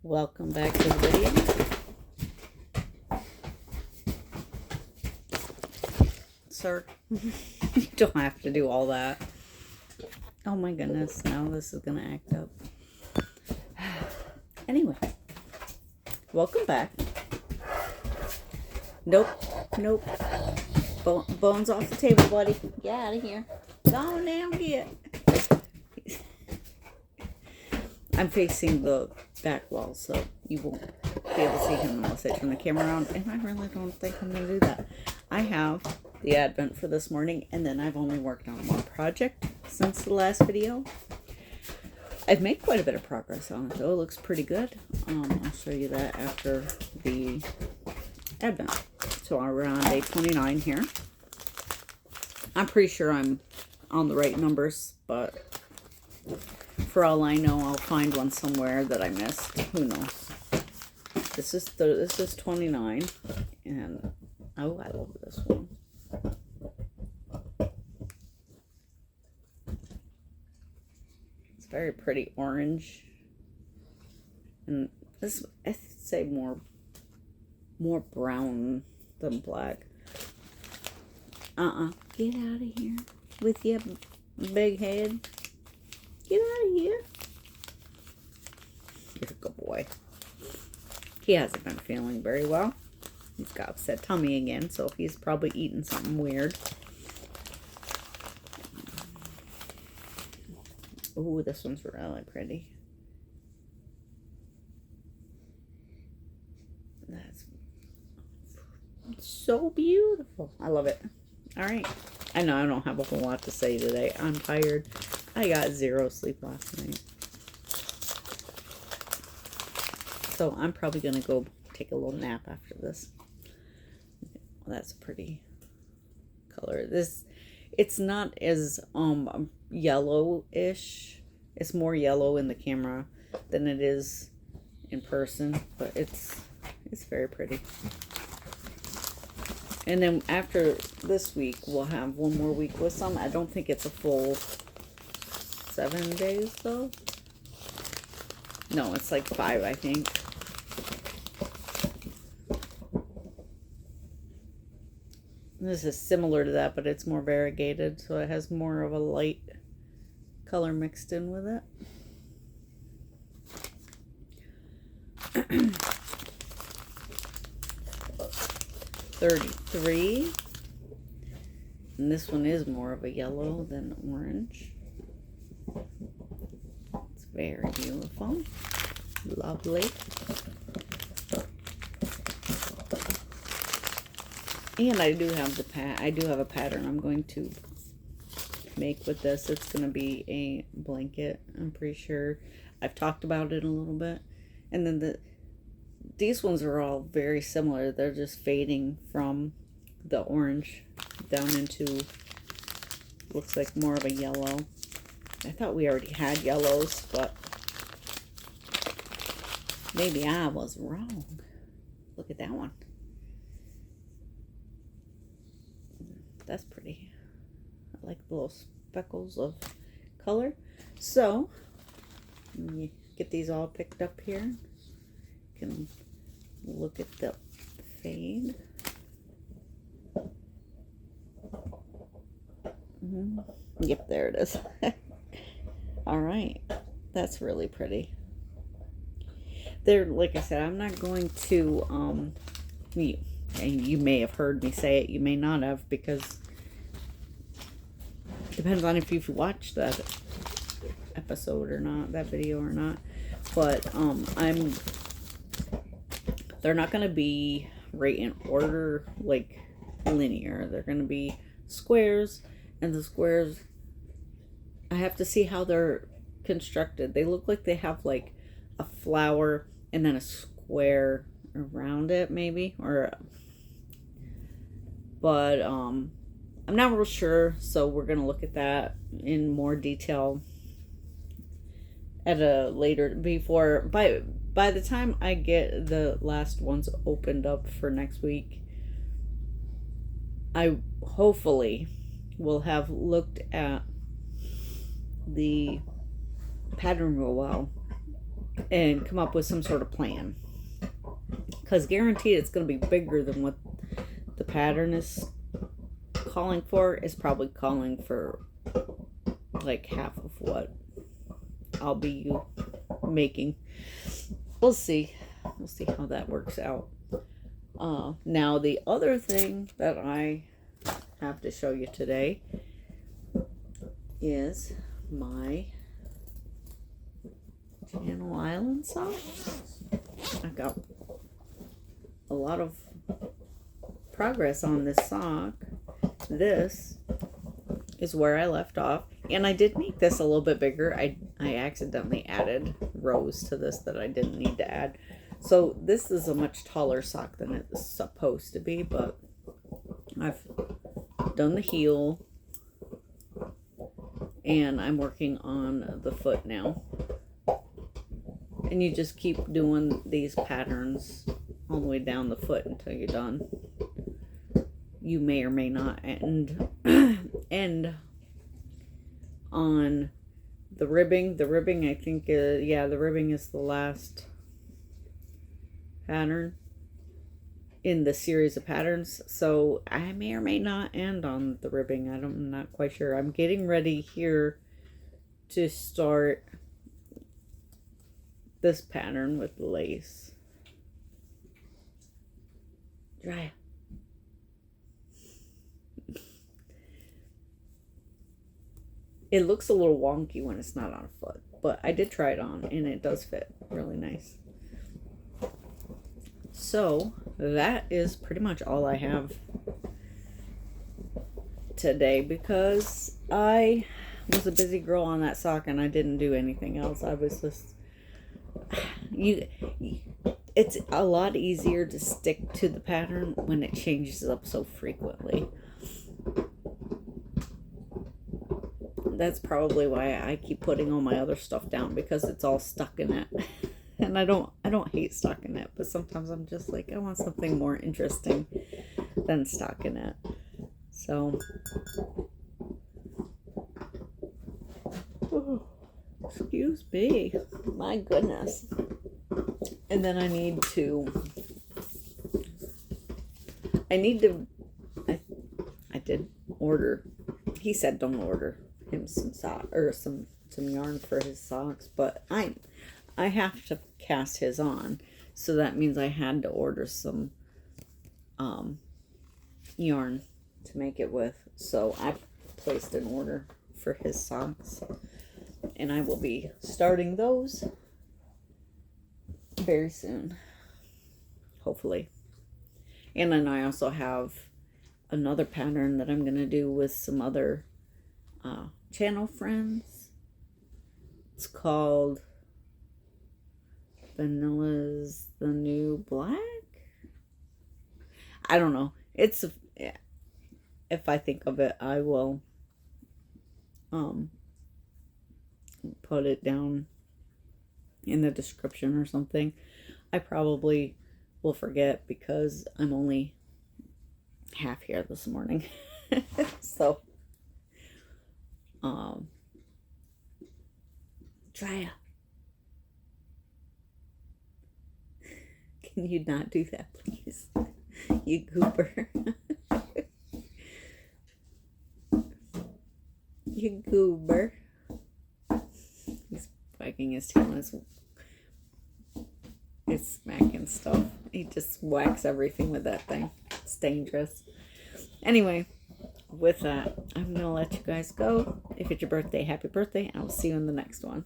Welcome back to the video. Sir, you don't have to do all that. Oh my goodness, now this is gonna act up. Anyway, welcome back. Nope. Bones off the table, buddy. Get out of here. Go on down, get. I'm facing the back wall, so you won't be able to see him unless I turn the camera on, and I really don't think I'm going to do that. I have the Advent for this morning, and then I've only worked on one project since the last video. I've made quite a bit of progress on it, though. It looks pretty good. I'll show you that after the Advent. So we're on day 29 here. I'm pretty sure I'm on the right numbers, but for all I know, I'll find one somewhere that I missed. Who knows? This is 29, and oh, I love this one. It's very pretty orange, and this I'd say more brown than black. Get out of here with your big head. Get out of here. You're a good boy. He hasn't been feeling very well. He's got upset tummy again, so he's probably eating something weird. Ooh, this one's really pretty. That's so beautiful. I love it. All right. I know I don't have a whole lot to say today. I'm tired. I got 0 sleep last night. So I'm probably going to go take a little nap after this. Well, that's a pretty color. It's not as yellowish. It's more yellow in the camera than it is in person, but it's very pretty. And then after this week, we'll have one more week with some. I don't think it's a full 7 days, though. No, it's like 5, I think. This is similar to that, but it's more variegated, so it has more of a light color mixed in with it. 33. And this one is more of a yellow than orange. It's very beautiful. Lovely. And I do have a pattern I'm going to make with this. It's going to be a blanket. I'm pretty sure I've talked about it a little bit. And then these ones are all very similar. They're just fading from the orange down into, looks like more of a yellow. I thought we already had yellows, but maybe I was wrong. Look at that one. That's pretty. I like the little speckles of color. So, let me get these all picked up here. You can look at the fade. Yep, there it is. All right. That's really pretty. Like I said, I'm not going to, you may have heard me say it, you may not have, because it depends on if you've watched that episode or not, that video or not. But they're not going to be right in order, like linear. They're going to be squares, and the squares, I have to see how they're constructed. They look like they have like a flower and then a square around it, maybe, but I'm not real sure, so we're gonna look at that in more detail at a later, by the time I get the last ones opened up for next week, I hopefully will have looked at the pattern real well and come up with some sort of plan. Because guaranteed it's going to be bigger than what the pattern is calling for. Is probably calling for like half of what I'll be making. We'll see. We'll see how that works out. Now the other thing that I have to show you today is my Channel Island sock. I've got a lot of progress on this sock. This is where I left off, and I did make this a little bit bigger. I accidentally added rows to this that I didn't need to add. So this is a much taller sock than it's supposed to be, but I've done the heel and I'm working on the foot now. And you just keep doing these patterns all the way down the foot until you're done. You may or may not end on the ribbing. The ribbing, I think, the ribbing is the last pattern in the series of patterns. So I may or may not end on the ribbing. I'm not quite sure. I'm getting ready here to start this pattern with lace. Dry. It looks a little wonky when it's not on a foot, but I did try it on and it does fit really nice. So that is pretty much all I have today because I was a busy girl on that sock and I didn't do anything else. I was just it's a lot easier to stick to the pattern when it changes up so frequently. That's probably why I keep putting all my other stuff down, because it's all stuck in it. And I don't hate stuck in it, but sometimes I'm just like, I want something more interesting than stuck in it. So excuse me, my goodness. And then I did order. He said don't order him some yarn for his socks, but I have to cast his on, so that means I had to order some yarn to make it with. So I placed an order for his socks, and I will be starting those very soon, hopefully. And then I also have another pattern that I'm gonna do with some other channel friends. It's called Vanilla's the New Black. I don't know. If I think of it, I will put it down in the description or something. I probably will forget because I'm only half here this morning. So Drea, can you not do that, please? You goober. You goober. He's wagging his tail and it's smacking stuff. He just whacks everything with that thing. It's dangerous. Anyway, with that, I'm going to let you guys go. If it's your birthday, happy birthday. And I'll see you in the next one.